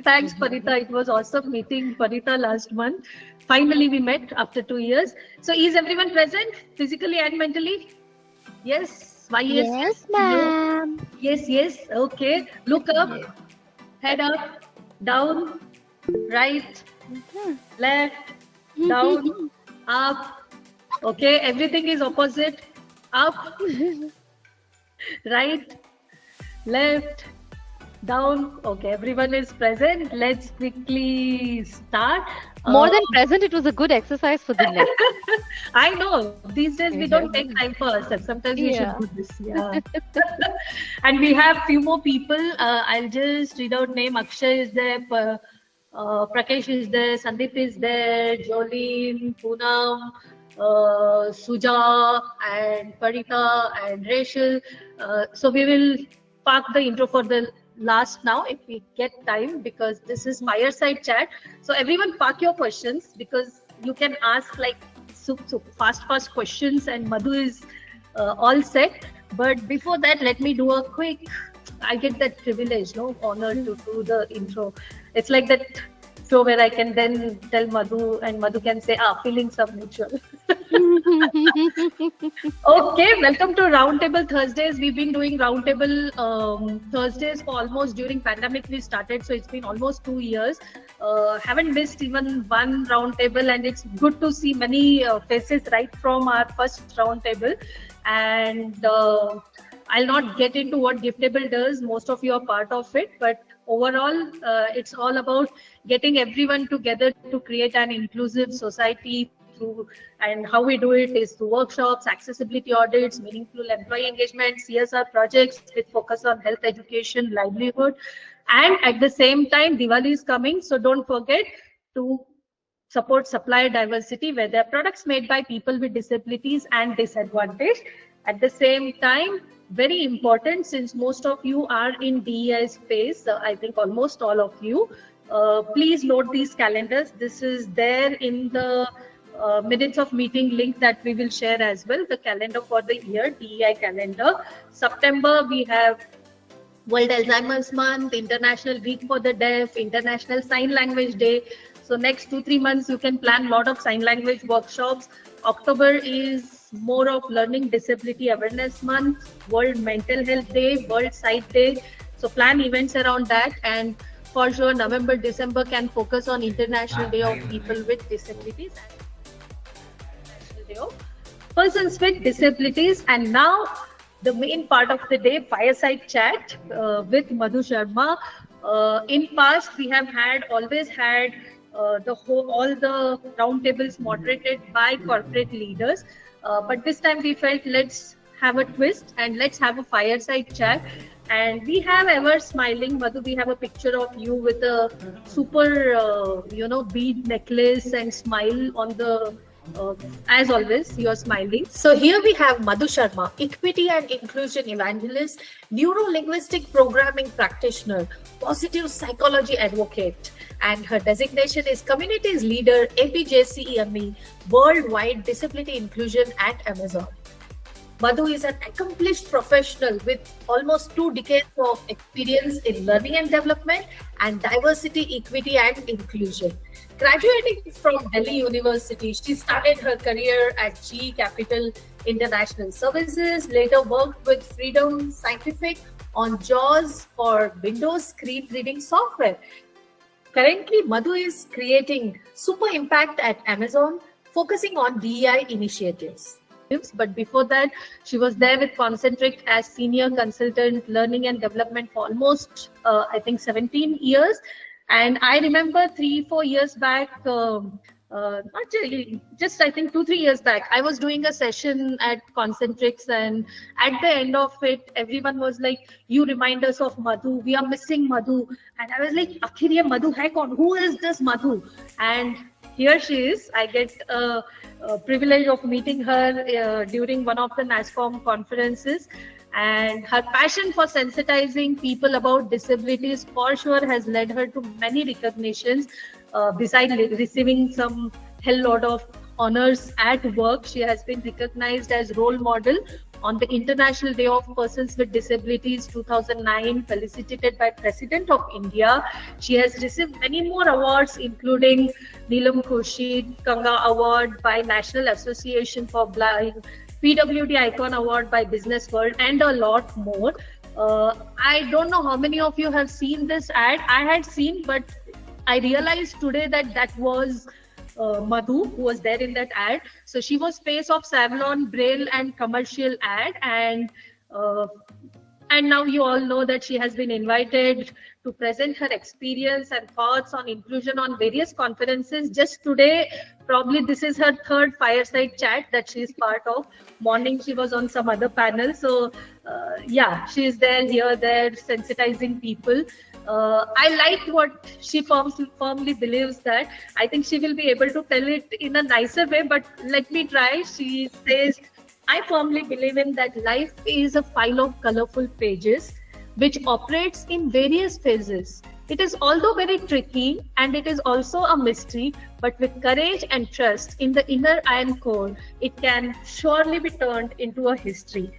Thanks, Parita. It was awesome meeting Parita last month. Finally, we met after 2 years. So, is everyone present physically and mentally? Yes. Why? Yes. Yes, No. ma'am. Yes. Yes. Okay. Look up. Head up. Down. Right. Left. Down. Up. Okay. Everything is opposite. Up. Right. Left. Down. Okay, everyone is present. Let's quickly start. More than present, it was a good exercise for the neck. I know these days we don't take time for ourselves. Sometimes we should Yeah. do this. Yeah. And we have few more people. I'll just read out name. Akshay is there. Prakesh is there. Sandeep is there. Jolene, Poonam, Suja, and Parita, and Rachel. So we will park the intro for the last now if we get time, because this is fireside chat. So everyone park your questions, because you can ask like fast questions, and Madhu is all set. But before that, let me do a quick, I get that privilege, no honor to do the intro. It's like that show where I can then tell Madhu, and Madhu can say, feelings are mutual. Okay, welcome to Roundtable Thursdays. We've been doing Roundtable Thursdays for almost, during pandemic we started, so it's been almost 2 years. Haven't missed even one Roundtable, and it's good to see many faces right from our first Roundtable. And I'll not get into what Giftable does. Most of you are part of it, but overall, it's all about getting everyone together to create an inclusive society. And how we do it is through workshops, accessibility audits, meaningful employee engagement, CSR projects with focus on health, education, livelihood. And at the same time, Diwali is coming, so don't forget to support supplier diversity, where there are products made by people with disabilities and disadvantaged. At the same time, very important, since most of you are in DEI space, I think almost all of you, please note these calendars. This is there in the minutes of meeting link that we will share as well, the calendar for the year, DEI calendar. September, we have World Alzheimer's Month, International Week for the Deaf, International Sign Language Day. So next 2-3 months, you can plan a lot of sign language workshops. October is more of Learning Disability Awareness Month, World Mental Health Day, World Sight Day. So plan events around that. And for sure, November, December can focus on International Day of People with Disabilities and International Day of Persons with Disabilities. And now, the main part of the day, fireside chat with Madhu Sharma. In past, we have always had all the roundtables moderated by corporate leaders. But this time we felt, let's have a twist and let's have a fireside chat. And we have ever smiling, Madhu, we have a picture of you with a super, bead necklace and smile on the, as always, you're smiling. So here we have Madhu Sharma, Equity and Inclusion Evangelist, Neuro-Linguistic Programming Practitioner, Positive Psychology Advocate, and her designation is Communities Leader, APJCME, Worldwide Disability Inclusion at Amazon. Madhu is an accomplished professional with almost 2 decades of experience in learning and development and diversity, equity, and inclusion. Graduating from Delhi University, she started her career at GE Capital International Services, later worked with Freedom Scientific on JAWS for Windows screen reading software. Currently, Madhu is creating super impact at Amazon, focusing on DEI initiatives. But before that, she was there with Concentric as Senior Consultant Learning and Development for almost, 17 years. And I remember 3-4 years back, not really, just I think 2-3 years back, I was doing a session at Concentrix, and at the end of it, everyone was like, you remind us of Madhu, we are missing Madhu. And I was like, Akhir ye Madhu hai kaun? Who is this Madhu? And here she is. I get a privilege of meeting her during one of the NASCOM conferences. And her passion for sensitizing people about disabilities for sure has led her to many recognitions. Besides receiving some hell lot of honors at work, she has been recognized as role model on the International Day of Persons with Disabilities 2009, felicitated by President of India. She has received many more awards, including Neelam Khurshid Kanga Award by National Association for Blind, PWD Icon Award by Business World, and a lot more. I don't know how many of you have seen this ad. I had seen, but I realized today that that was Madhu who was there in that ad. So she was face of Savlon, Braille, and commercial ad, uh, and now you all know that she has been invited to present her experience and thoughts on inclusion on various conferences. Just today, probably this is her third fireside chat that she is part of. Morning, she was on some other panel. So, yeah, she is there, here, there, sensitizing people. I like what she firmly believes that. I think she will be able to tell it in a nicer way, but let me try. She says, I firmly believe in that life is a file of colorful pages which operates in various phases. It is although very tricky and it is also a mystery, but with courage and trust in the inner iron core, it can surely be turned into a history.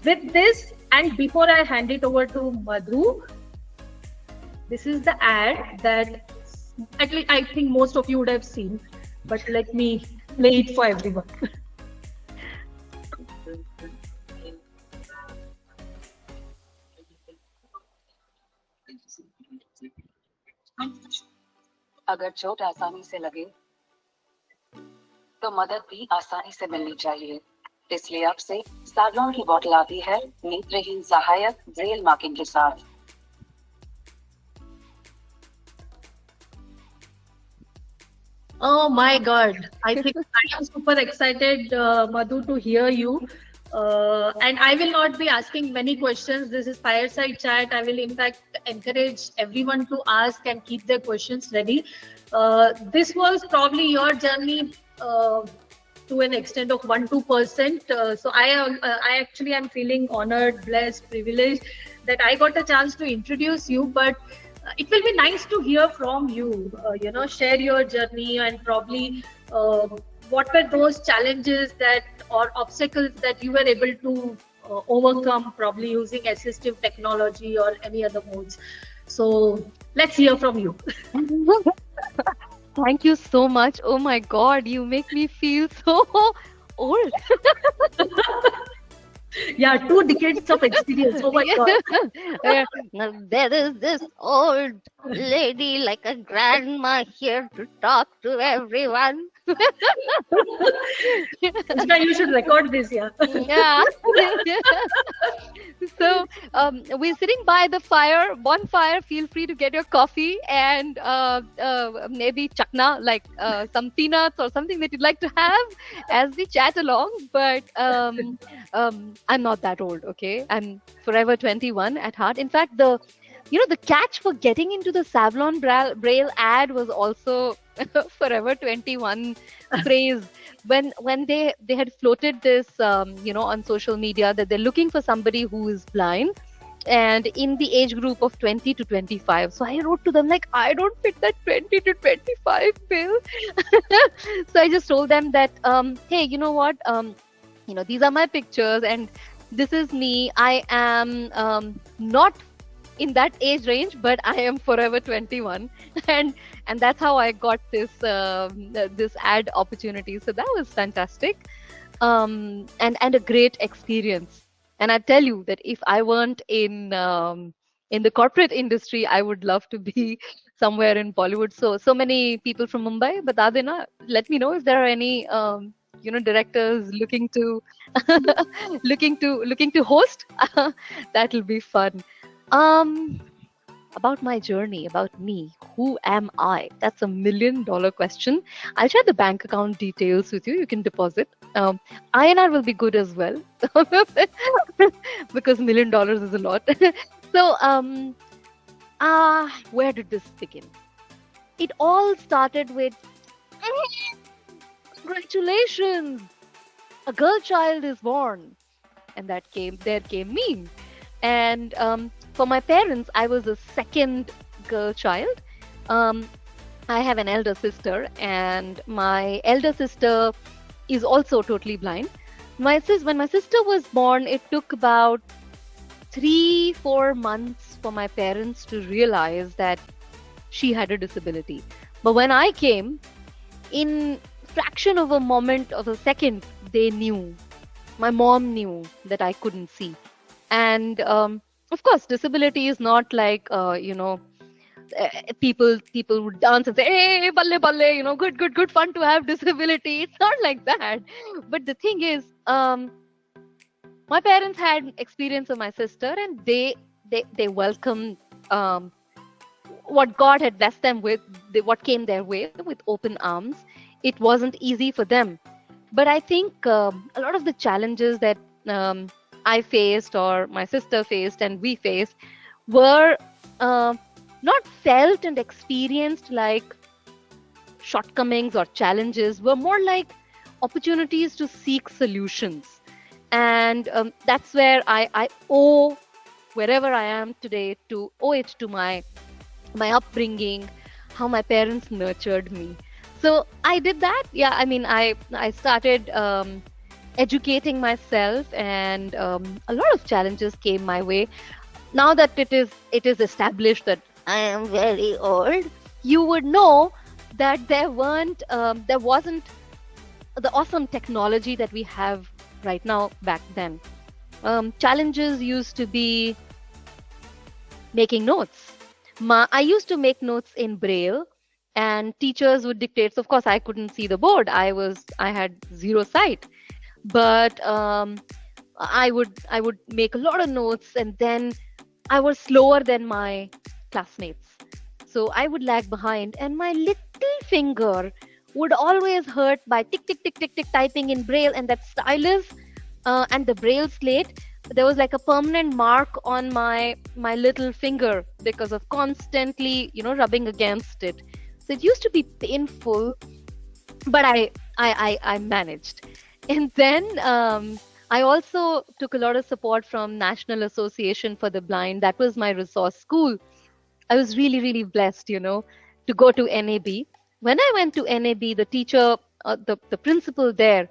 With this, and before I hand it over to Madhu, this is the ad that at least I think most of you would have seen, but let me play it for everyone. अगर चोट आसानी से लगे तो मदद भी आसानी से मिलनी चाहिए। इसलिए अब से सैवलॉन की बोतल आती है नेत्रहीन सहायक ब्रेल मार्किंग के साथ। Oh my God. I think I am super excited, Madhu, to hear you. And I will not be asking many questions. This is fireside chat. I will, in fact, encourage everyone to ask and keep their questions ready. This was probably your journey to an extent of 1-2%. So I actually am feeling honored, blessed, privileged that I got a chance to introduce you. But it will be nice to hear from you, share your journey and probably what were those challenges that or obstacles that you were able to overcome, probably using assistive technology or any other modes. So let's hear from you. Thank you so much. Oh my God, you make me feel so old. Yeah, 2 decades of experience. Oh my God. Now there is this old lady like a grandma here to talk to everyone. Ishma, you should record this, yeah. Yeah. So we're sitting by the bonfire. Feel free to get your coffee and maybe chakna, like some peanuts or something that you'd like to have as we chat along. But I'm not that old, okay? I'm forever 21 at heart. In fact, the catch for getting into the Savlon Braille ad was also forever 21 phrase. When they had floated this on social media that they're looking for somebody who is blind and in the age group of 20 to 25. So I wrote to them like, I don't fit that 20 to 25 bill. So I just told them that hey, you know what, these are my pictures and this is me. I am not in that age range, but I am forever 21, and that's how I got this this ad opportunity. So that was fantastic, and a great experience. And I tell you that if I weren't in the corporate industry, I would love to be somewhere in Bollywood. So many people from Mumbai, but Adina, let me know if there are any directors looking to looking to host. That'll be fun. About my journey, about me, who am I? That's $1 million question. I'll share the bank account details with you. You can deposit. INR will be good as well because $1 million is a lot. So, where did this begin? It all started with congratulations, a girl child is born, and there came me. And for my parents, I was the second girl child. I have an elder sister, and my elder sister is also totally blind. When my sister was born, it took about 3-4 months for my parents to realize that she had a disability. But when I came, in fraction of a moment of a second, they knew. My mom knew that I couldn't see. And of course, disability is not like people would dance and say, "Hey, balle balle," good fun to have disability. It's not like that. But the thing is, my parents had experience of my sister, and they welcomed um, what God had blessed them with, what came their way with open arms. It wasn't easy for them, but I think a lot of the challenges that um, I faced or my sister faced and we faced were uh, not felt and experienced like shortcomings or challenges, were more like opportunities to seek solutions. And that's where I owe wherever I am today to owe it to my upbringing, how my parents nurtured me. So I did that. Yeah, I mean, I started educating myself, and a lot of challenges came my way. Now that it is established that I am very old, you would know that there wasn't the awesome technology that we have right now back then. Challenges used to be making notes. I used to make notes in Braille, and teachers would dictate. So of course, I couldn't see the board. I had zero sight, but I would make a lot of notes, and then I was slower than my classmates. So I would lag behind, and my little finger would always hurt by tick, tick, tick, tick, tick, typing in Braille, and that stylus and the Braille slate. There was like a permanent mark on my little finger because of constantly, rubbing against it. So it used to be painful, but I managed. And then I also took a lot of support from National Association for the Blind. That was my resource school. I was really, really blessed, to go to NAB. When I went to NAB, the teacher, the principal there,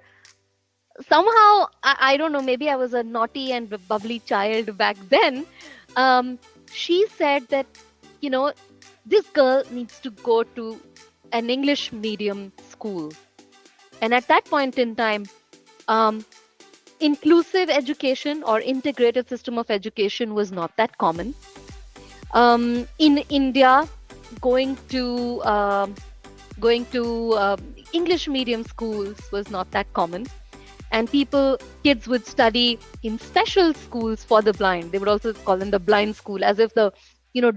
somehow, I don't know, maybe I was a naughty and bubbly child back then. She said that, this girl needs to go to an English medium school. And at that point in time, inclusive education or integrated system of education was not that common. In India, going to English medium schools was not that common, and kids would study in special schools for the blind. They would also call them the blind school, as if the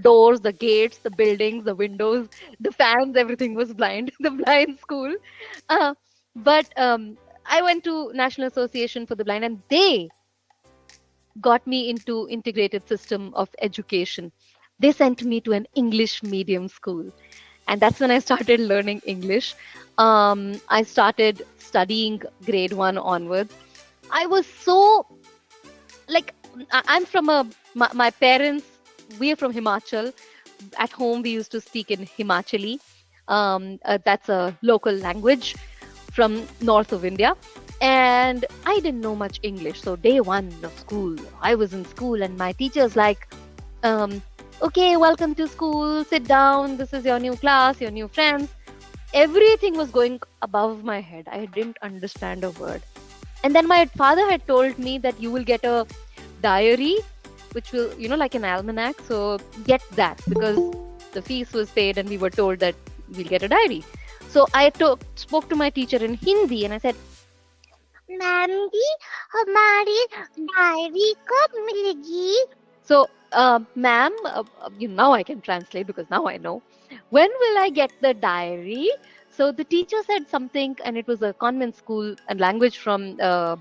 doors, the gates, the buildings, the windows, the fans, everything was blind. The blind school. But I went to National Association for the Blind, and they got me into integrated system of education. They sent me to an English medium school, and that's when I started learning English. I started studying grade 1 onwards. I was so, like, I'm from my parents, we are from Himachal. At home, we used to speak in Himachali. That's a local language from north of India. And I didn't know much English. So day 1 of school, I was in school, and my teacher's like, okay, welcome to school, sit down, this is your new class, your new friends. Everything was going above my head. I didn't understand a word. And then my father had told me that you will get a diary, which will, like an almanac. So get that, because the fees was paid and we were told that we'll get a diary. So I spoke to my teacher in Hindi, and I said, "Ma'am ji, hamari diary kab milegi?" So, ma'am, now I can translate because now I know. When will I get the diary? So the teacher said something, and it was a convent school, and language from, a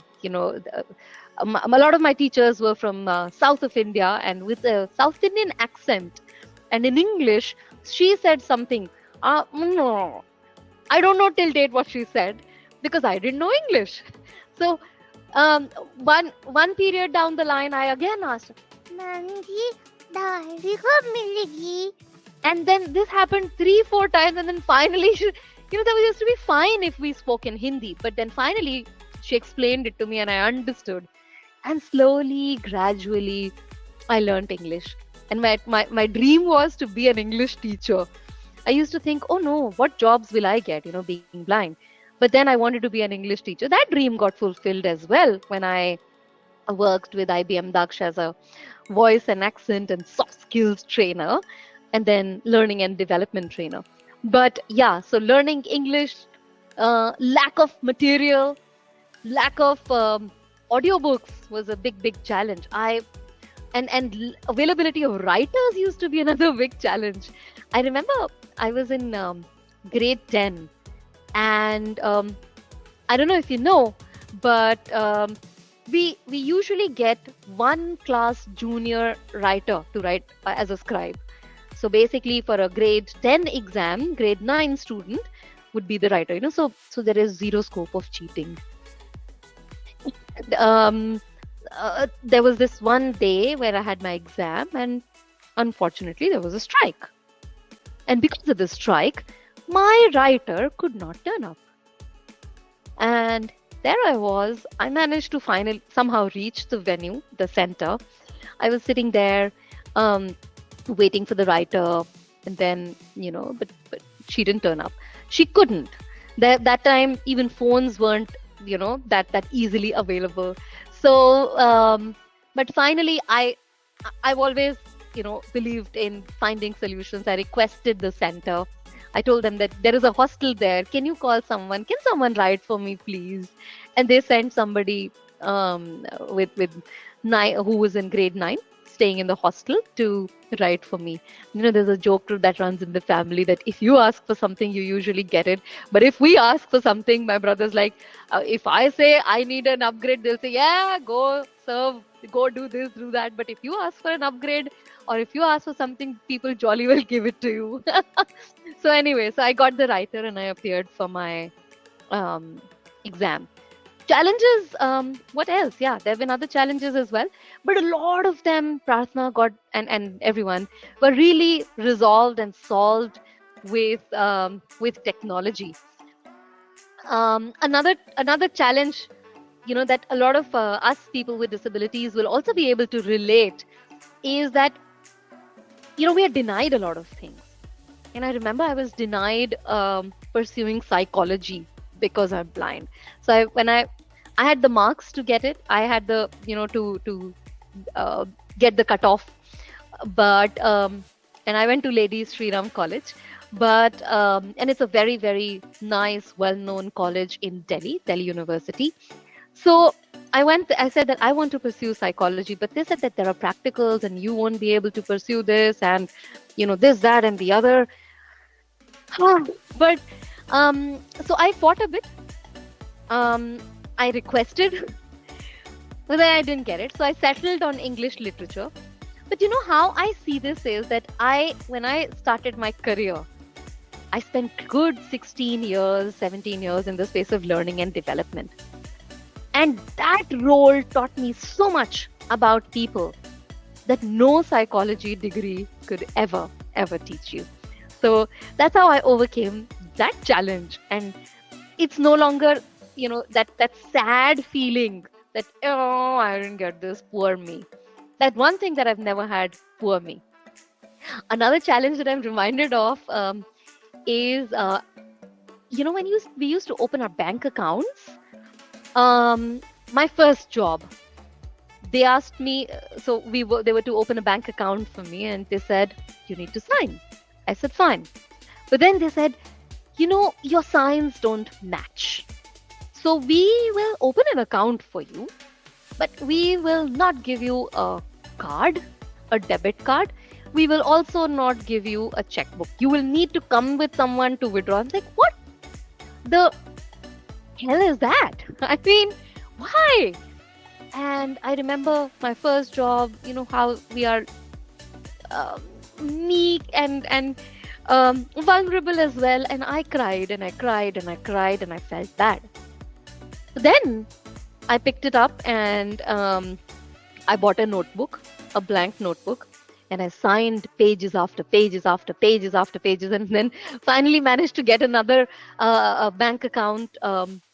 lot of my teachers were from south of India, and with a South Indian accent. And in English, she said something. No, I don't know till date what she said, because I didn't know English. So one period down the line, I again asked, "Ma'am ji, diary kab milegi?" And then this happened 3-4 times, and then finally, that used to be fine if we spoke in Hindi. But then finally, She explained it to me and I understood. And slowly, gradually, I learned English. And my dream was to be an English teacher. I used to think, oh no, what jobs will I get, being blind? But then I wanted to be an English teacher. That dream got fulfilled as well when I worked with IBM Daksh as a voice and accent and soft skills trainer, and then learning and development trainer. But yeah, so learning English, lack of material, lack of audiobooks was a big challenge. Availability of writers used to be another big challenge. I remember I was in grade 10, and I don't know if you know, but we usually get one class junior writer to write as a scribe. So basically, for a grade 10 exam, grade 9 student would be the writer. So there is zero scope of cheating. There was this one day where I had my exam, and unfortunately there was a strike. And because of the strike, my writer could not turn up. And there I was. I managed to finally somehow reach the venue, the center. I was sitting there, waiting for the writer, and then but she didn't turn up. She couldn't. That time even phones weren't that easily available. So, but finally, I've always believed in finding solutions. I requested the center. I told them that there is a hostel there. Can you call someone? Can someone write for me, please? And they sent somebody with who was in grade 9, staying in the hostel, to write for me. There's a joke that runs in the family that if you ask for something, you usually get it. But if we ask for something, my brother's like, if I say I need an upgrade, they'll say, yeah, go serve, go do this, do that. But if you ask for an upgrade, or if you ask for something, people jolly well give it to you. So anyway, I got the writer and I appeared for my exam. Challenges, what else? Yeah, there have been other challenges as well. But a lot of them, Prarthana got, and everyone, were really resolved and solved with technology. Another challenge, that a lot of us people with disabilities will also be able to relate, is that we are denied a lot of things. And I remember I was denied pursuing psychology because I'm blind. So when I had the marks to get it, I had the to get the cutoff, but and I went to Ladies Sriram College, but and it's a very, very nice, well-known college in Delhi University. So I said that I want to pursue psychology, but they said that there are practicals and you won't be able to pursue this, and this, that, and the other. But so I fought a bit. I requested, but then I didn't get it. So I settled on English literature. But how I see this is that when I started my career, I spent good 16 years, 17 years in the space of learning and development. And that role taught me so much about people that no psychology degree could ever teach you. So that's how I overcame that challenge. And it's no longer, that sad feeling that, oh, I didn't get this, poor me. That one thing that I've never had, poor me. Another challenge that I'm reminded of is, when we used to open our bank accounts. My first job, they asked me, they were to open a bank account for me, and they said, you need to sign. I said, fine. But then they said, your signs don't match. So we will open an account for you, but we will not give you a card, a debit card. We will also not give you a checkbook. You will need to come with someone to withdraw. I'm like, what the hell is that? I mean, why? And I remember my first job, how we are meek and vulnerable as well. And I cried and I cried and I cried and I felt bad. Then I picked it up and I bought a notebook, a blank notebook, and I signed pages after pages after pages after pages, and then finally managed to get another bank account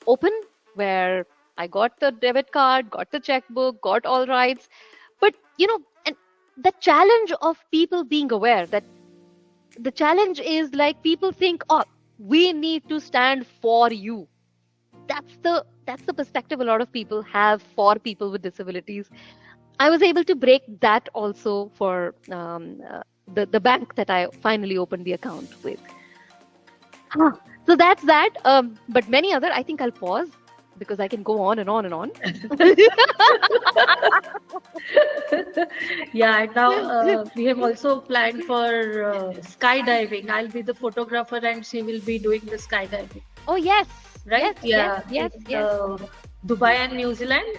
open, where I got the debit card, got the checkbook, got all rights. But, and the challenge of people being aware that the challenge is like people think, oh, we need to stand for you. That's the perspective a lot of people have for people with disabilities. I was able to break that also for the bank that I finally opened the account with. Ah, so that's that. But many other, I think I'll pause because I can go on and on and on. Yeah, and now we have also planned for skydiving. I'll be the photographer and she will be doing the skydiving, Oh yes, right? yes, yes, In yes. Dubai and New Zealand.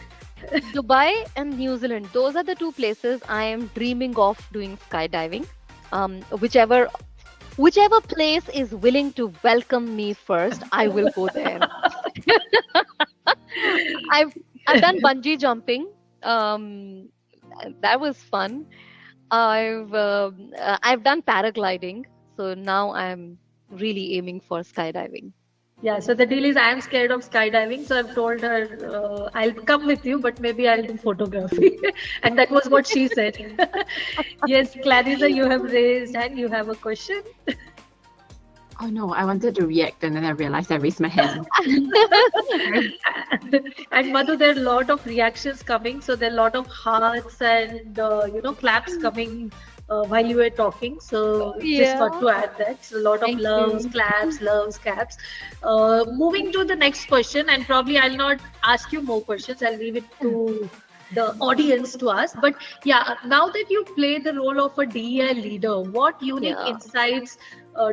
Dubai and New Zealand. Those are the two places I am dreaming of doing skydiving. Whichever place is willing to welcome me first, I will go there. I've I've done bungee jumping. Um, that was fun. I've done paragliding. So now I'm really aiming for skydiving. Yeah, so the deal is I am scared of skydiving, so I've told her I'll come with you, but maybe I'll do photography. And that was what she said. Yes, Clarissa, you have raised and you have a question. Oh no, I wanted to react and then I realized I raised my hand. And Madhu, there are a lot of reactions coming, so there are a lot of hearts and claps coming while you were talking. So just got to add that. So a lot of Thank loves, you. claps, loves, caps. Moving to the next question, and probably I'll not ask you more questions. I'll leave it to the audience to ask. But yeah, now that you play the role of a DEI leader, what unique Yeah. insights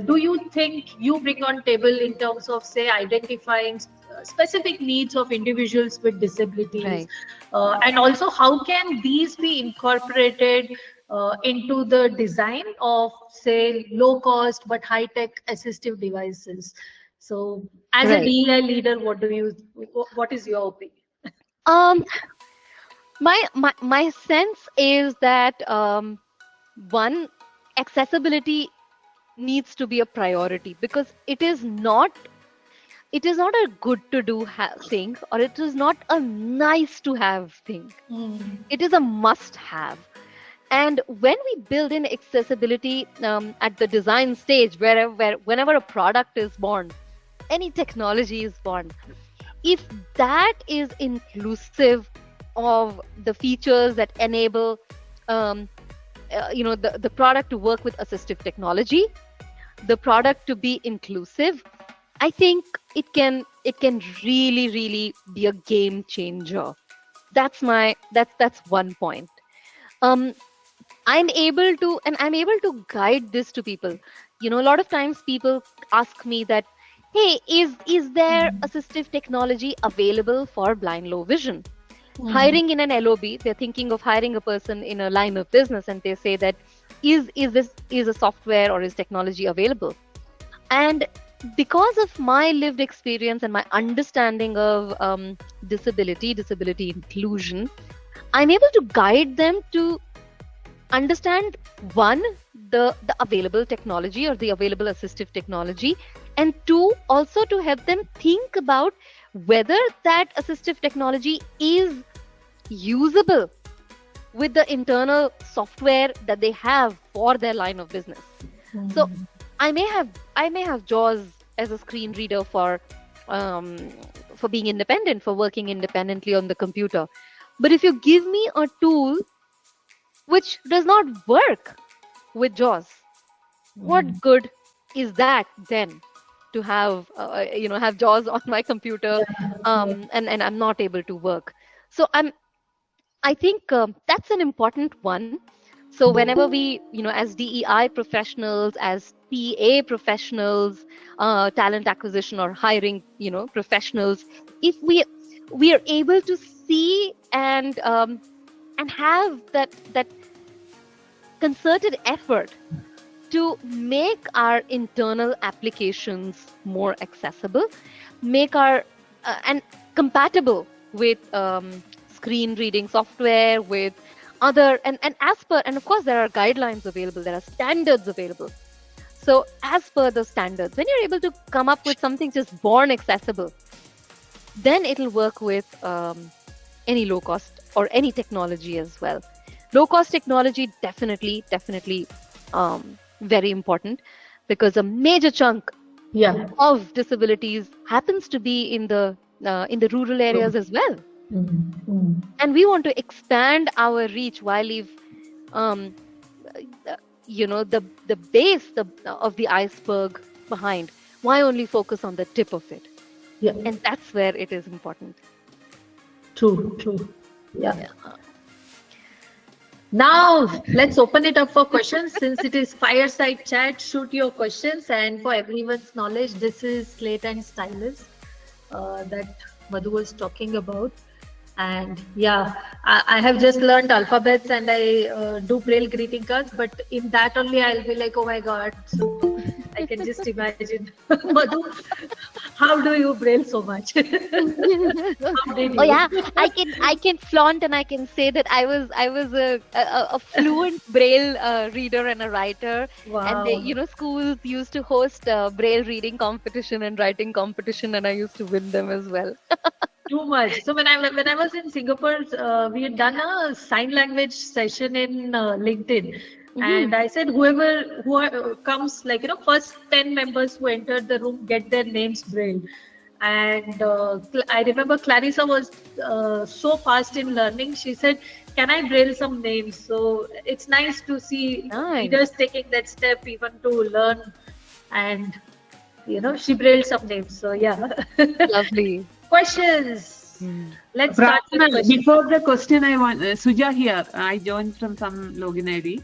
do you think you bring on table in terms of, say, identifying specific needs of individuals with disabilities, Right. and also how can these be incorporated into the design of, say, low cost but high tech assistive devices? So as a Right. DEI leader, what is your opinion? Um, my sense is that one, accessibility needs to be a priority because it is not a good to do thing, or it is not a nice to have thing. It is a must have. And when we build in accessibility at the design stage, whenever a product is born, any technology is born, if that is inclusive of the features that enable the product to work with assistive technology, the product to be inclusive, I think it can really, really be a game changer. That's one point. um I'm able to guide this to people. A lot of times people ask me that, hey, is there assistive technology available for blind low vision? Hiring in an LOB, they're thinking of hiring a person in a line of business, and they say that, is a software or is technology available? And because of my lived experience and my understanding of disability inclusion, I'm able to guide them to understand, one, the available technology or the available assistive technology, and two, also to help them think about whether that assistive technology is usable with the internal software that they have for their line of business. So I may have JAWS as a screen reader for being independent, for working independently on the computer. But if you give me a tool which does not work with JAWS, what good is that then, to have JAWS on my computer, and I'm not able to work? So I think that's an important one. So whenever we, as DEI professionals, as TA professionals, talent acquisition or hiring, professionals, if we are able to see and have that concerted effort to make our internal applications more accessible, make our and compatible with screen reading software, with other, and as per, and of course there are guidelines available, there are standards available. So as per the standards, when you're able to come up with something just born accessible, then it'll work with any low cost or any technology as well. Low cost technology definitely very important, because a major chunk Yeah. of disabilities happens to be in the rural areas as well, and we want to expand our reach while leave um, the base of the iceberg behind. Why only focus on the tip of it? Yeah. And that's where it is important. True. Yeah. Now let's open it up for questions. Since it is fireside chat, shoot your questions. And for everyone's knowledge, this is slate and stylus that Madhu was talking about. And yeah, I have just learned alphabets and I do Braille greeting cards, but in that only I'll be like, oh my God. So I can just imagine. Madhu, how do you Braille so much? How did Oh you? yeah, I can flaunt and I can say that I was a fluent Braille reader and a writer. And they, Wow. schools used to host Braille reading competition and writing competition, and I used to win them as well. Too much. So when I was in Singapore, we had done a sign language session in LinkedIn, and Mhm. I said who comes, like, first 10 members who entered the room get their names braille. And I remember Clarissa was so fast in learning. She said, "Can I braille some names?" So it's nice to see Nice. leaders taking that step even to learn, and she brailled some names. So yeah. Lovely. Questions. Mm. Let's start with Prarthana, questions. before the question, I want Suja here. I joined from some login ID.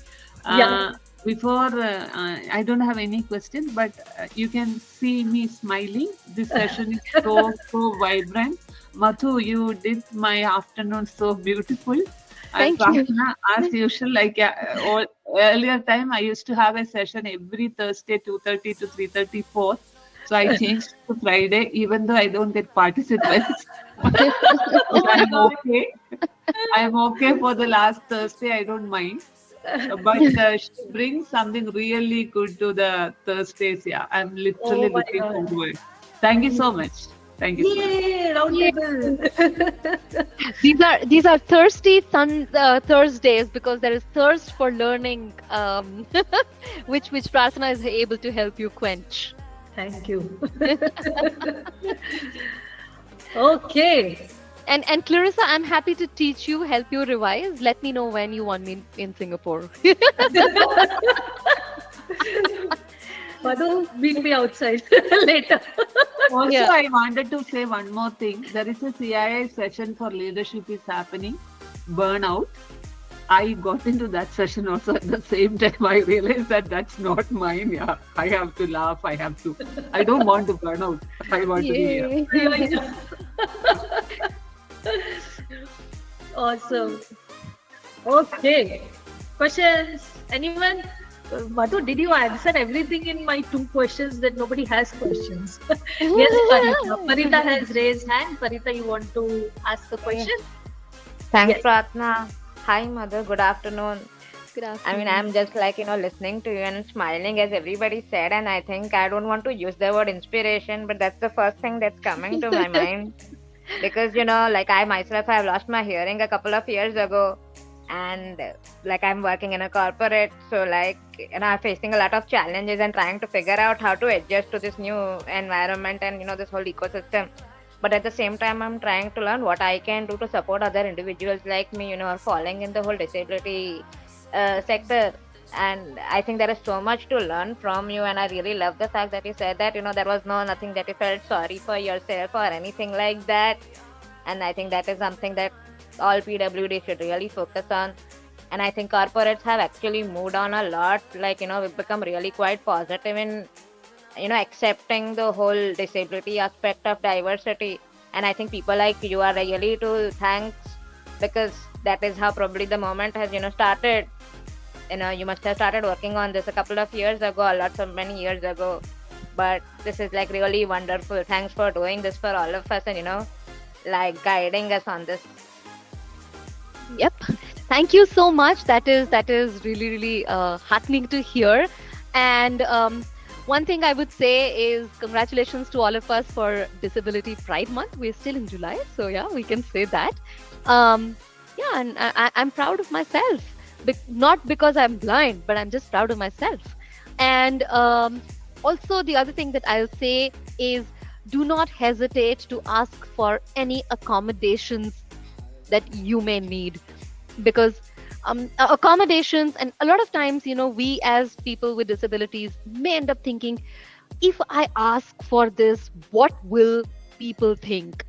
Yeah. Before, I don't have any question, but you can see me smiling. This session is so vibrant. Madhu, you did my afternoon so beautiful. Thank you. Prarthana, as usual, like earlier time, I used to have a session every Thursday, 2:30 to 3:34. So I changed to Friday, even though I don't get participants. Oh my I'm God. okay. I'm okay for the last Thursday. I don't mind. But she brings something really good to the Thursdays. Yeah, I'm Oh literally my looking God. forward. Thank you so much. Thank you so much. Yay, round Yay. table. These are thirsty Thursdays, because there is thirst for learning, which Prasana is able to help you quench. Thank you. Okay. And Clarissa, I'm happy to teach you, help you revise. Let me know when you want me in Singapore. Madhu, meet me outside later. Also, Yeah. I wanted to say one more thing. There is a CII session for leadership is happening. Burnout. I got into that session also at the same time. I realized that that's not mine. Yeah, I have to laugh. I don't want to burn out. I want to be here. Yay. Awesome. Okay. Questions? Anyone? Madhu, did you answer everything in my 2 questions that nobody has questions? Yes, Parita. Parita has raised hand. Parita, you want to ask a question? Thanks, Yes. Pratna. Hi, Mother. Good afternoon. Good I mean, afternoon. I'm just like, listening to you and smiling as everybody said. And I think I don't want to use the word inspiration, but that's the first thing that's coming to my mind. Because, like I myself have lost my hearing a couple of years ago. And like I'm working in a corporate. So, like, I'm facing a lot of challenges and trying to figure out how to adjust to this new environment and, this whole ecosystem. But at the same time, I'm trying to learn what I can do to support other individuals like me, who are falling in the whole disability sector. And I think there is so much to learn from you. And I really love the fact that you said that, there was nothing that you felt sorry for yourself or anything like that. And I think that is something that all PWD should really focus on. And I think corporates have actually moved on a lot. Like, we've become really quite positive in accepting the whole disability aspect of diversity. And I think people like you are really to thanks, because that is how probably the moment has started. You must have started working on this a couple of years ago, lots of many years ago, but this is like really wonderful. Thanks for doing this for all of us, and like guiding us on this. Yep. Thank you so much. That is really heartening to hear. And one thing I would say is congratulations to all of us for Disability Pride Month. We're still in July, so yeah, we can say that. Yeah, and I'm proud of myself. Not because I'm blind, but I'm just proud of myself. And also, the other thing that I'll say is do not hesitate to ask for any accommodations that you may need, because accommodations, and a lot of times, we as people with disabilities may end up thinking, if I ask for this, what will people think?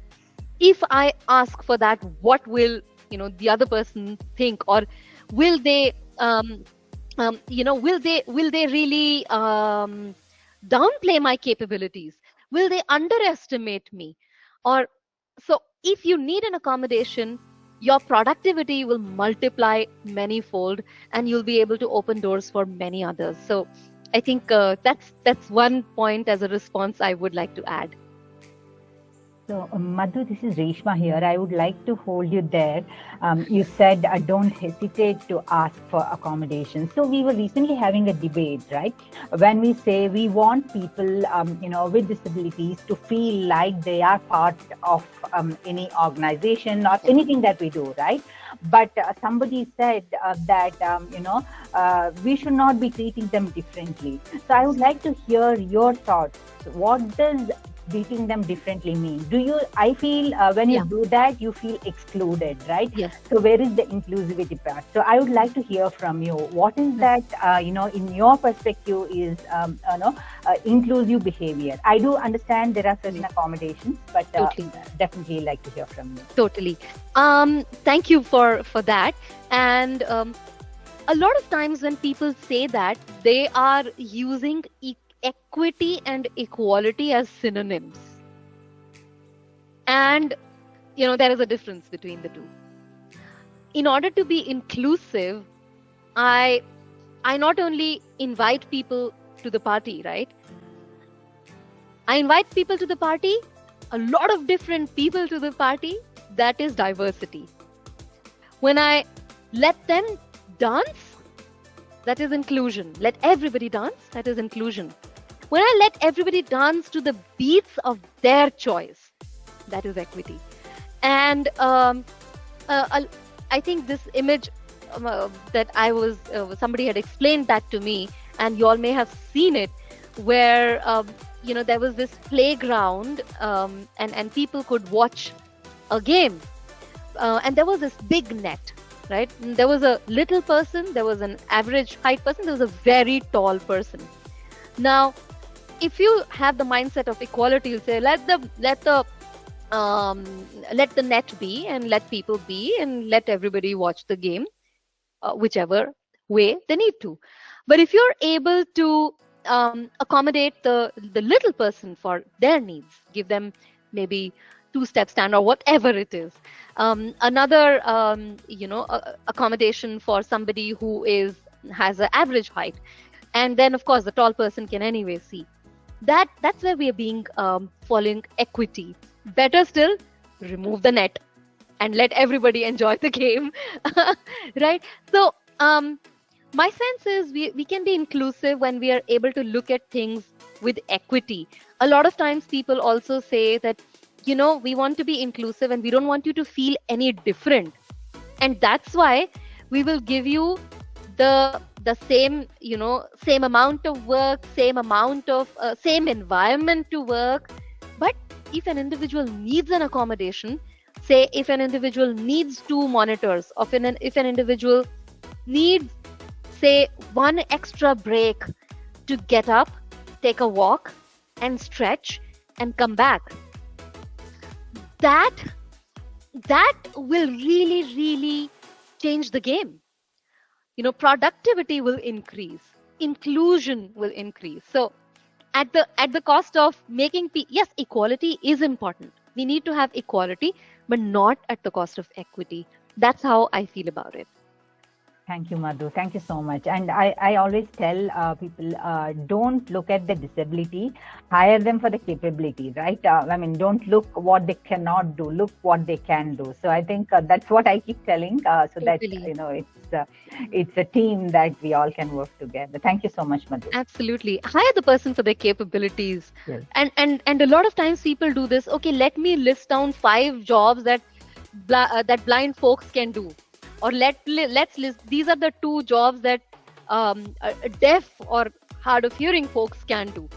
If I ask for that, what will the other person think? Or will they will they really downplay my capabilities? Will they underestimate me? Or so if you need an accommodation, your productivity will multiply manyfold, and you'll be able to open doors for many others. So I think that's one point as a response I would like to add. So, Madhu, this is Reshma here. I would like to hold you there. You said don't hesitate to ask for accommodation. So we were recently having a debate, right? When we say we want people, with disabilities to feel like they are part of any organization or anything that we do, right? But somebody said that, we should not be treating them differently. So I would like to hear your thoughts. What does treating them differently mean? I feel when you do that, you feel excluded, right? Yes. So where is the inclusivity part? So I would like to hear from you. What is that, in your perspective is, inclusive behavior? I do understand there are certain accommodations, but Totally. definitely like to hear from you. Totally. Thank you for that. And a lot of times when people say that, they are using equity and equality as synonyms. And, there is a difference between the two. In order to be inclusive, I not only invite people to the party, right? I invite people to the party, a lot of different people to the party. That is diversity. When I let them dance, that is inclusion. Let everybody dance, that is inclusion. When I let everybody dance to the beats of their choice, that is equity. And I think this image that I was, somebody had explained that to me, and you all may have seen it, where, there was this playground and people could watch a game. And there was this big net, right? And there was a little person, there was an average height person, there was a very tall person. Now, if you have the mindset of equality, you'll say let the net be, and let people be, and let everybody watch the game, whichever way they need to. But if you're able to accommodate the little person for their needs, give them maybe two-step stand or whatever it is, another accommodation for somebody who has an average height, and then of course the tall person can anyway see. That's where we are being following equity. Better still, remove the net and let everybody enjoy the game, right? So my sense is we can be inclusive when we are able to look at things with equity. A lot of times people also say that, we want to be inclusive and we don't want you to feel any different. And that's why we will give you the same, same amount of work, same amount of same environment to work. But if an individual needs an accommodation, say if an individual needs 2 monitors, if an individual needs, say, 1 extra break to get up, take a walk and stretch and come back, that will really, really change the game. Productivity will increase, inclusion will increase. So at the cost of making yes, equality is important. We need to have equality, but not at the cost of equity. That's how I feel about it. Thank you, Madhu. Thank you so much. And I always tell people, don't look at the disability, hire them for the capability, right? I mean, don't look what they cannot do, look what they can do. So I think that's what I keep telling, so that, Totally. it's a team that we all can work together. Thank you so much, Madhu. Absolutely. Hire the person for their capabilities. Yes. And a lot of times people do this. Okay, let me list down 5 jobs that that blind folks can do. Or let's list, these are the 2 jobs that deaf or hard of hearing folks can do.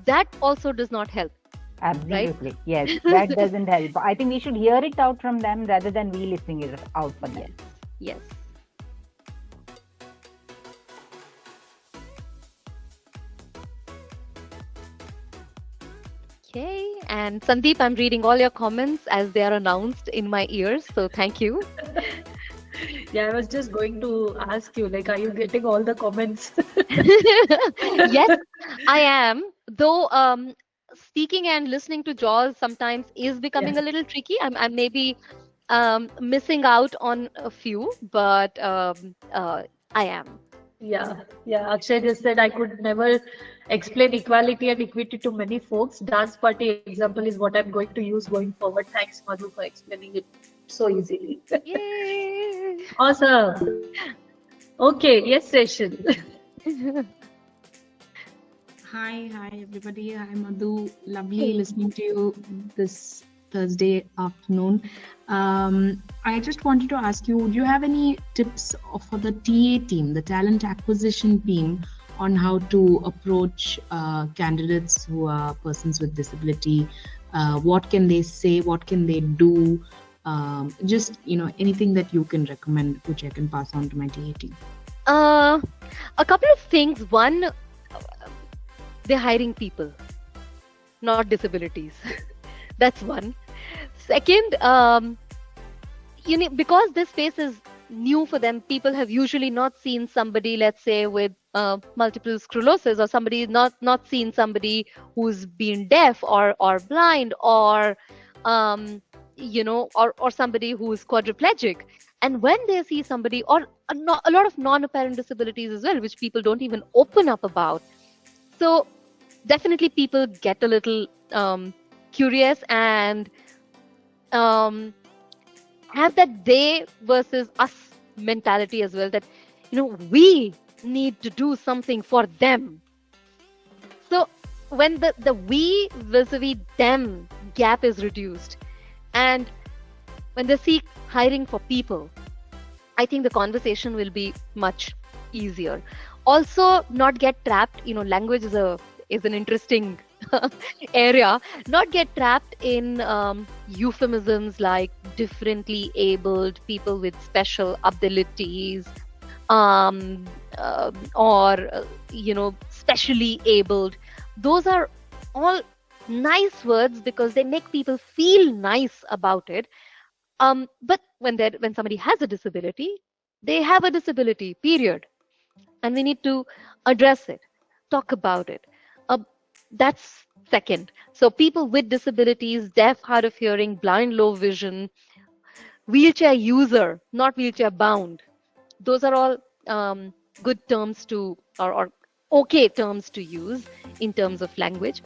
That also does not help. Absolutely. Yes, that doesn't help. I think we should hear it out from them rather than we listening it out for them. Yes. Okay. And Sandeep, I'm reading all your comments as they are announced in my ears. So thank you. Yeah, I was just going to ask you, like, are you getting all the comments? Yes, I am. Though speaking and listening to Jaws sometimes is becoming a little tricky. I'm maybe missing out on a few, but I am. Yeah, yeah. Akshay just said I could never explain equality and equity to many folks. Dance party example is what I'm going to use going forward. Thanks, Madhu, for explaining it so easily. Yay! Awesome. Okay, yes, session. Hi everybody. Hi Madhu. Lovely listening to you this Thursday afternoon. I just wanted to ask you, do you have any tips for the TA team, the talent acquisition team, on how to approach candidates who are persons with disability? What can they say? What can they do? Just, anything that you can recommend, which I can pass on to my TA team. A couple of things. One, they're hiring people, not disabilities. That's one. Second, because this space is new for them, people have usually not seen somebody, let's say, with multiple sclerosis, or somebody not seen somebody who's been deaf or blind, or or somebody who's quadriplegic. And when they see somebody, or a lot of non-apparent disabilities as well, which people don't even open up about. So definitely people get a little curious and have that they versus us mentality as well, that we need to do something for them. So when the we vis-a-vis them gap is reduced, and when they seek hiring for people, I think the conversation will be much easier. Also, not get trapped. Language is an interesting area. Not get trapped in euphemisms like differently abled, people with special abilities, or specially abled. Those are all nice words because they make people feel nice about it. But when somebody has a disability, they have a disability, period. And we need to address it, talk about it. That's second. So people with disabilities, deaf, hard of hearing, blind, low vision, wheelchair user, not wheelchair bound. Those are all good terms to, or okay terms to use in terms of language.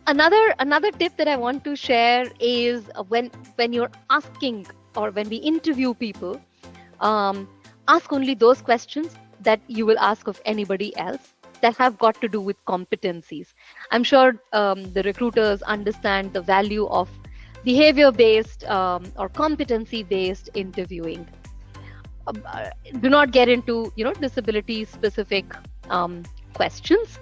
Another tip that I want to share is when you're asking, or when we interview people, ask only those questions that you will ask of anybody else that have got to do with competencies. I'm sure the recruiters understand the value of behavior-based or competency-based interviewing. Do not get into disability-specific questions.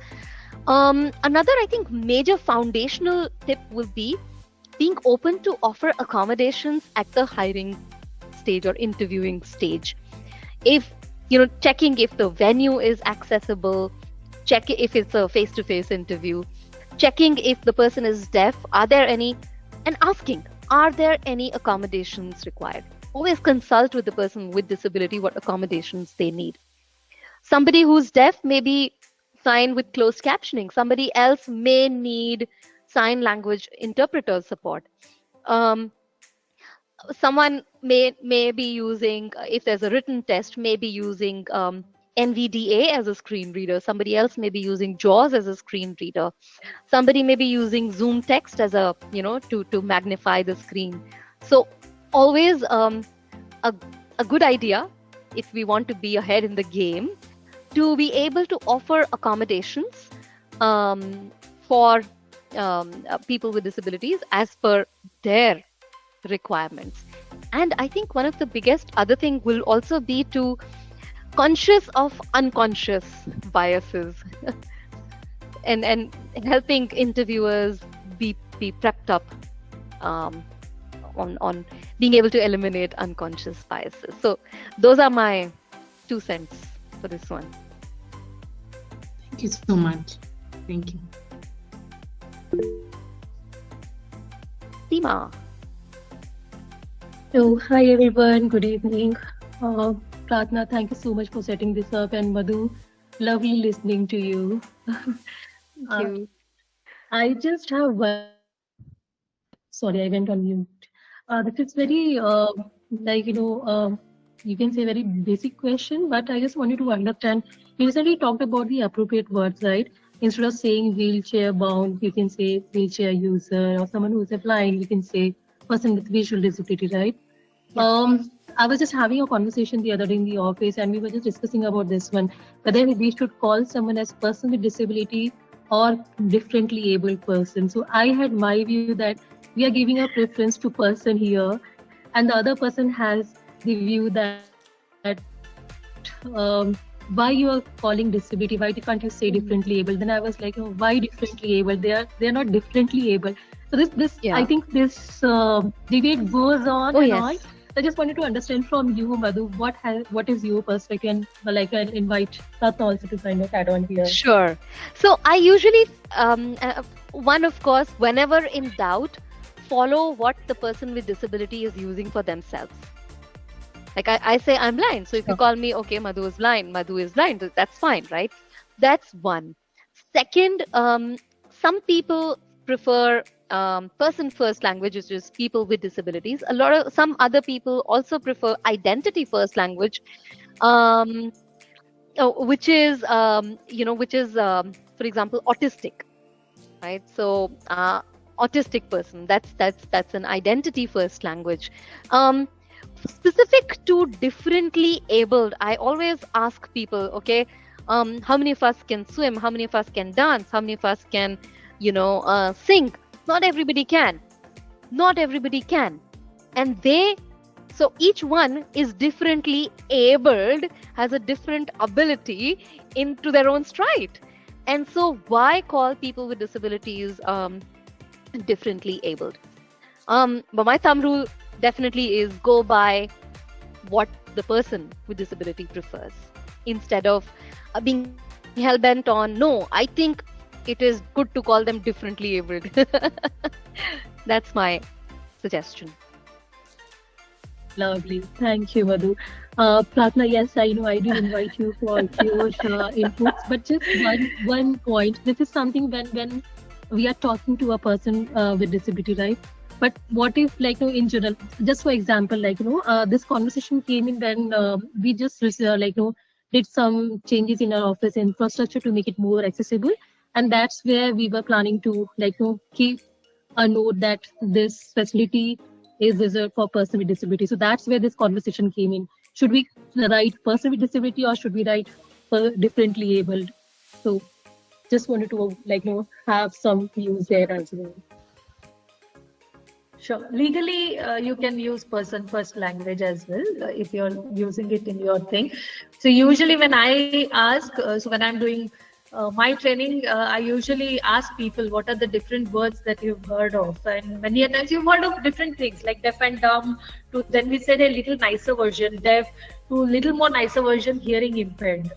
Another, I think, major foundational tip will be being open to offer accommodations at the hiring stage or interviewing stage. If checking if the venue is accessible, check if it's a face-to-face interview, checking if the person is deaf, are there any accommodations required. Always consult with the person with disability what accommodations they need. Somebody who's deaf may be fine with closed captioning. Somebody else may need sign language interpreter support. someone may be using, if there's a written test, may be using NVDA as a screen reader. Somebody else may be using JAWS as a screen reader. Somebody may be using Zoom text as a, to magnify the screen. So always a good idea, if we want to be ahead in the game, to be able to offer accommodations for people with disabilities as per their requirements. And I think one of the biggest other thing will also be to conscious of unconscious biases and helping interviewers be prepped up on being able to eliminate unconscious biases. So those are my 2 cents for this one. Thank you so much. Thank you. Seema. So, hi everyone, good evening. Pratna, thank you so much for setting this up, and Madhu, lovely listening to you. Thank you. I just have one. Sorry, I went on mute. This is very, you can say very basic question, but I just wanted to understand. You recently talked about the appropriate words, right? Instead of saying wheelchair bound, you can say wheelchair user, or someone who is applying, you can say person with visual disability, right? Yeah. I was just having a conversation the other day in the office, and we were just discussing about this one, whether we should call someone as person with disability or differently abled person. So I had my view that we are giving a preference to person here, and the other person has the view that why you are calling disability, why can't you say differently able? Then I was like, oh, why differently able? They are not differently able. So this Yeah. I think this debate goes on Oh, and yes. on. I just wanted to understand from you, Madhu, what is your perspective, and like I'll invite Ratna also to kind of add on here. Sure. So I usually, one, of course, whenever in doubt, follow what the person with disability is using for themselves. Like I say, I'm blind. So if you call me, okay, Madhu is blind, that's fine, right? That's one. Second, some people prefer person first language, which is people with disabilities. Some other people also prefer identity first language, which is for example, autistic, right? So autistic person, that's an identity first language. Specific to differently abled, I always ask people, okay, how many of us can swim? How many of us can dance? How many of us can, sing? Not everybody can. And so each one is differently abled, has a different ability into their own stride. And so why call people with disabilities differently abled? But my thumb rule definitely is go by what the person with disability prefers, instead of being hell-bent on, no, I think it is good to call them differently abled. That's my suggestion. Lovely. Thank you, Madhu. Pratna, yes, I know I did invite you for your inputs, but just one point. This is something when we are talking to a person with disability, right? But what if, in general, just for example, this conversation came in when we just, did some changes in our office infrastructure to make it more accessible. And that's where we were planning to, keep a note that this facility is reserved for person with disability. So that's where this conversation came in. Should we write person with disability or should we write differently abled? So just wanted to, have some views there as well. Sure. Legally, you can use person first language as well if you're using it in your thing. So usually when I ask, so when I'm doing my training, I usually ask people what are the different words that you've heard of, and many times you've heard of different things like deaf and dumb. To then we said a little nicer version, deaf, to little more nicer version, hearing impaired.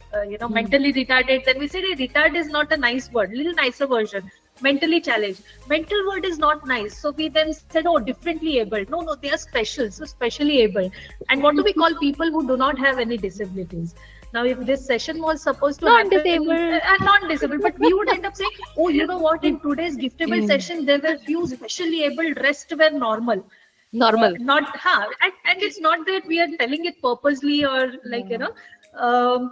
Mentally retarded. Then we said a retard is not a nice word, little nicer version. Mentally challenged. Mental word is not nice. So we then said, oh, differently abled. No, they are special. So specially abled. And what do we call people who do not have any disabilities? Now, if this session was supposed to Non-disabled. Non-disabled, but we would end up saying, oh, you know what, in today's giftable session, there were few specially abled, rest were normal. Normal. And it's not that we are telling it purposely or like,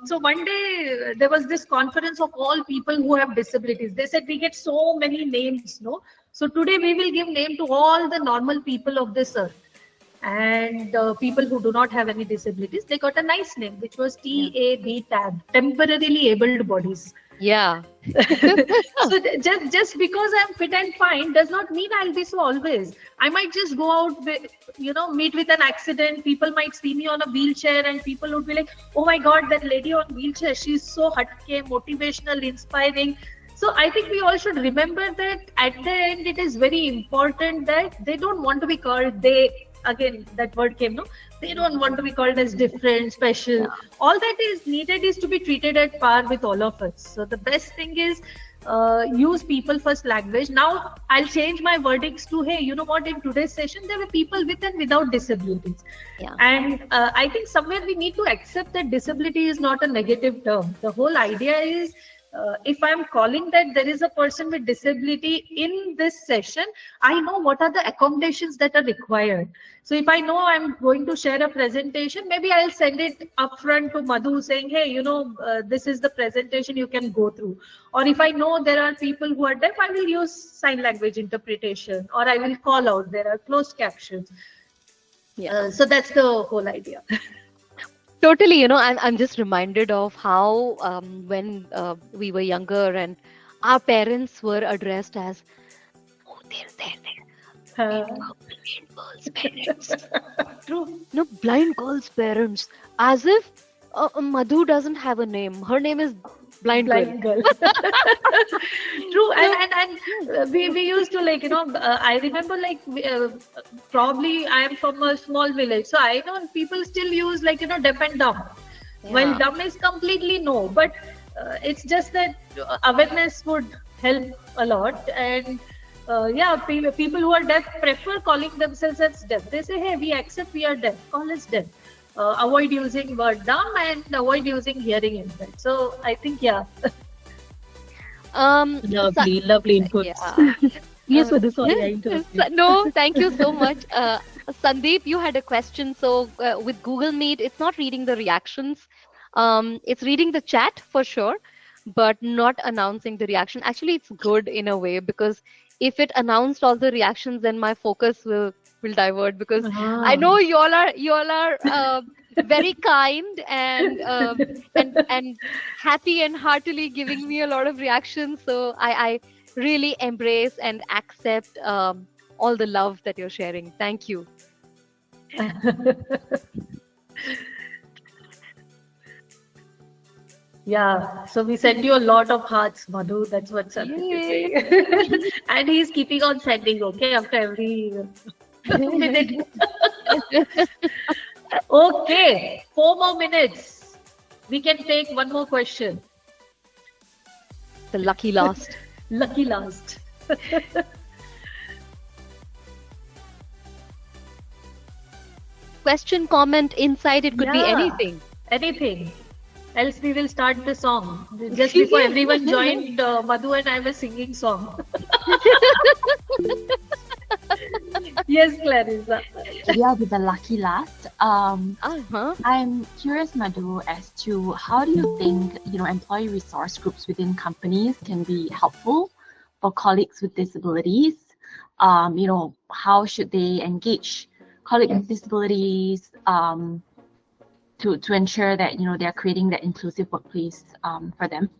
so one day there was this conference of all people who have disabilities. They said we get so many names, no? So today we will give name to all the normal people of this earth. And people who do not have any disabilities, they got a nice name, which was TAB, temporarily abled bodies. Yeah. So just because I'm fit and fine does not mean I'll be so always. I might just go out with, meet with an accident. People might see me on a wheelchair and people would be like, oh my God, that lady on wheelchair, she's so hatke, motivational, inspiring. So I think we all should remember that at the end, it is very important that they don't want to be called again, that word came, no? They don't want to be called as different, special. Yeah. All that is needed is to be treated at par with all of us. So the best thing is use people first language. Now I'll change my verdicts to, hey, you know what, in today's session, there were people with and without disabilities. Yeah. And I think somewhere we need to accept that disability is not a negative term. The whole idea is, if I'm calling that there is a person with disability in this session, I know what are the accommodations that are required. So if I know I'm going to share a presentation, maybe I'll send it upfront to Madhu saying, hey, this is the presentation you can go through. Or if I know there are people who are deaf, I will use sign language interpretation, or I will call out, there are closed captions. Yeah. So that's the whole idea. Totally, I'm just reminded of how when we were younger and our parents were addressed as, oh, there. Blind girls' parents. True. No, blind girls' parents. As if Madhu doesn't have a name. Her name is Blind Girl. True. And we used to I remember probably I am from a small village. So I know people still use deaf and dumb. Yeah. Well, dumb is completely no. But it's just that awareness would help a lot. And people who are deaf prefer calling themselves as deaf. They say, hey, we accept we are deaf. Call us deaf. Avoid using word dumb and avoid using hearing impaired. So I think, lovely inputs. Yeah. Yes, Madhu, sorry, I interrupted. No, thank you so much. Sandeep, you had a question. So with Google Meet, it's not reading the reactions. It's reading the chat for sure, but not announcing the reaction. Actually, it's good in a way, because if it announced all the reactions, then my focus will divert, because I know you all are very kind and happy and heartily giving me a lot of reactions. So I really embrace and accept all the love that you're sharing. Thank you. Yeah, so we send you a lot of hearts, Madhu. That's what's happening. And he's keeping on sending, okay, after every minute. Okay, 4 more minutes. We can take one more question. The lucky last. Lucky last. Question, comment, insight, it could be anything. Anything. Else we will start the song. Just before everyone joined, Madhu and I were singing song. Yes, Clarissa. Yeah, with the lucky last. I'm curious, Madhu, as to how do you think employee resource groups within companies can be helpful for colleagues with disabilities? How should they engage colleagues with disabilities? To ensure that they are creating that inclusive workplace for them?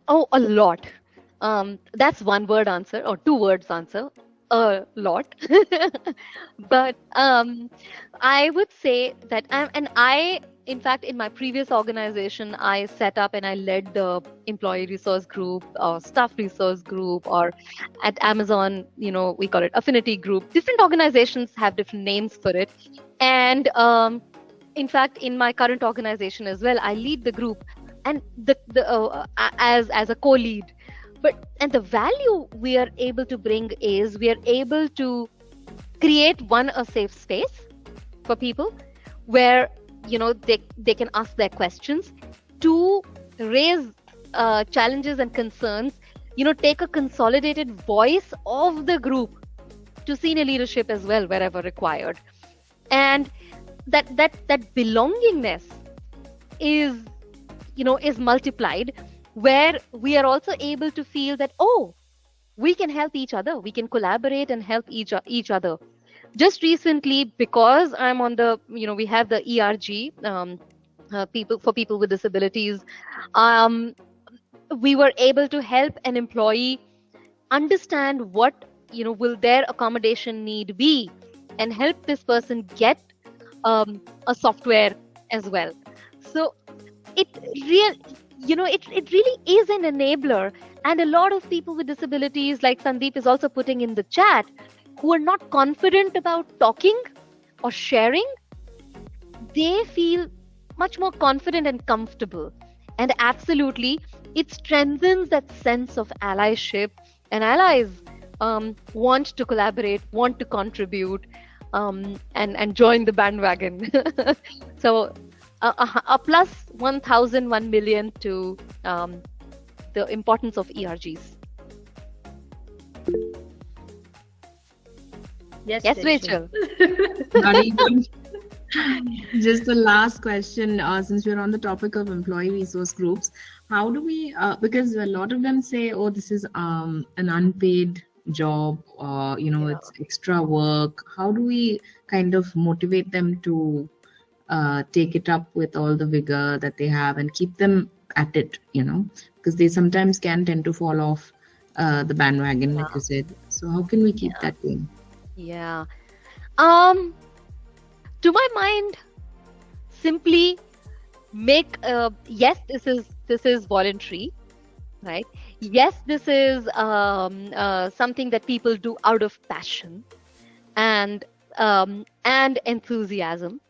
Oh, a lot. That's one word answer or 2 words answer. A lot. But I would say that in fact, in my previous organization, I set up and I led the employee resource group or staff resource group, or at Amazon, we call it affinity group. Different organizations have different names for it. And in fact, in my current organization as well, I lead the group and as a co-lead. And the value we are able to bring is we are able to create a safe space for people where they can ask their questions, to raise challenges and concerns, take a consolidated voice of the group to senior leadership as well wherever required. And that belongingness is multiplied, where we are also able to feel that, oh, we can help each other, we can collaborate and help each other. Just recently, because I'm on the, we have the ERG, people with disabilities, we were able to help an employee understand what will their accommodation need be, and help this person get a software as well. So it really is an enabler. And a lot of people with disabilities, like Sandeep is also putting in the chat, who are not confident about talking or sharing, they feel much more confident and comfortable. And absolutely, it strengthens that sense of allyship, and allies want to collaborate, want to contribute, and join the bandwagon. So a plus 1,001 million to the importance of ERGs. Yes, Rachel. Not even. Just the last question, since we're on the topic of employee resource groups, how do we, because a lot of them say, oh, this is an unpaid job, it's extra work. How do we kind of motivate them to take it up with all the vigor that they have and keep them at it, because they sometimes can tend to fall off the bandwagon, like you said. So how can we keep that going? Yeah. To my mind, simply make yes, this is voluntary, right? Yes, this is something that people do out of passion and enthusiasm.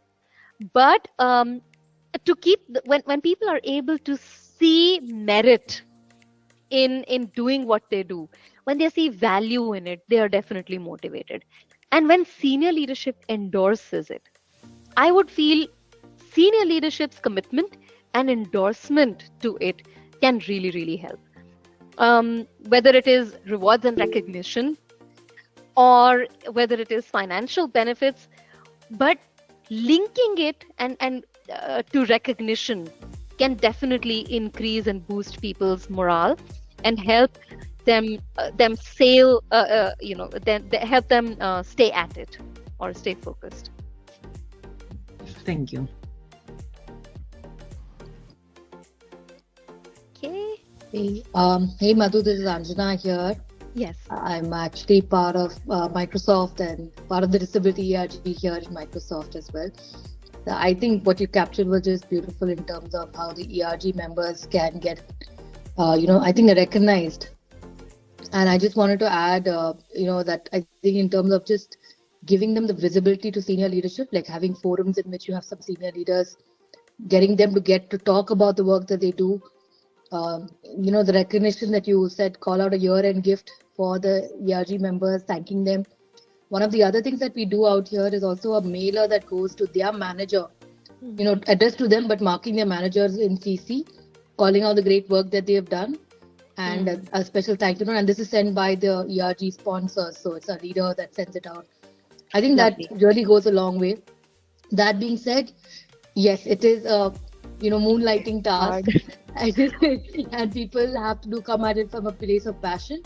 But to keep when people are able to see merit in doing what they do, when they see value in it, they are definitely motivated. And when senior leadership endorses it, I would feel senior leadership's commitment and endorsement to it can really, really help. Whether it is rewards and recognition, or whether it is financial benefits, but linking it and to recognition can definitely increase and boost people's morale and help them sail, help them stay at it or stay focused. Thank you. Okay. Hey Madhu, this is Anjana here. Yes. I'm actually part of Microsoft and part of the disability ERG here in Microsoft as well. I think what you captured was just beautiful in terms of how the ERG members can get, I think recognized. And I just wanted to add, that I think in terms of just giving them the visibility to senior leadership, like having forums in which you have some senior leaders, getting them to get to talk about the work that they do. The recognition that you said, call out a year-end gift for the ERG members, thanking them. One of the other things that we do out here is also a mailer that goes to their manager, addressed to them, but marking their managers in CC, calling out the great work that they have done, and a special thank you. And this is sent by the ERG sponsors, so it's a leader that sends it out. I think that really goes a long way. That being said, yes, it is a moonlighting task, and people have to come at it from a place of passion.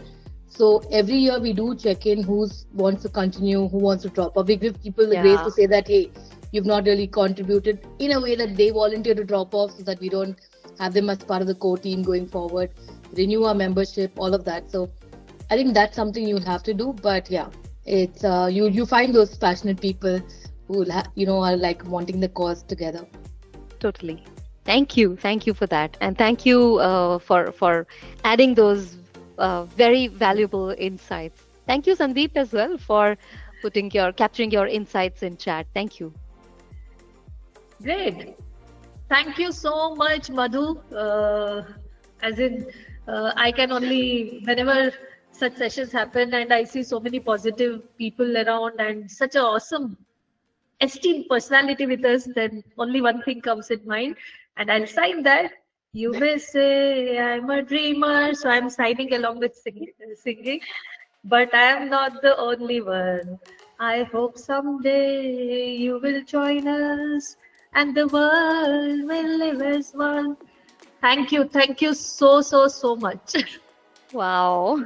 So every year we do check in who wants to continue, who wants to drop off. We give people the grace to say that, hey, you've not really contributed, in a way that they volunteer to drop off, so that we don't have them as part of the core team going forward, renew our membership, all of that. So I think that's something you'll have to do. But yeah, it's you find those passionate people who are like wanting the cause together. Totally. Thank you for that, and thank you for adding those very valuable insights. Thank you, Sandeep, as well, for capturing your insights in chat. Thank you. Great. Thank you so much, Madhu. I can only, whenever such sessions happen and I see so many positive people around and such an awesome esteemed personality with us, then only one thing comes in mind, and I'll sign that. You may say I'm a dreamer, so I'm signing along with singing. but I am not the only one. I hope someday you will join us and the world will live as one. Thank you so much. Wow.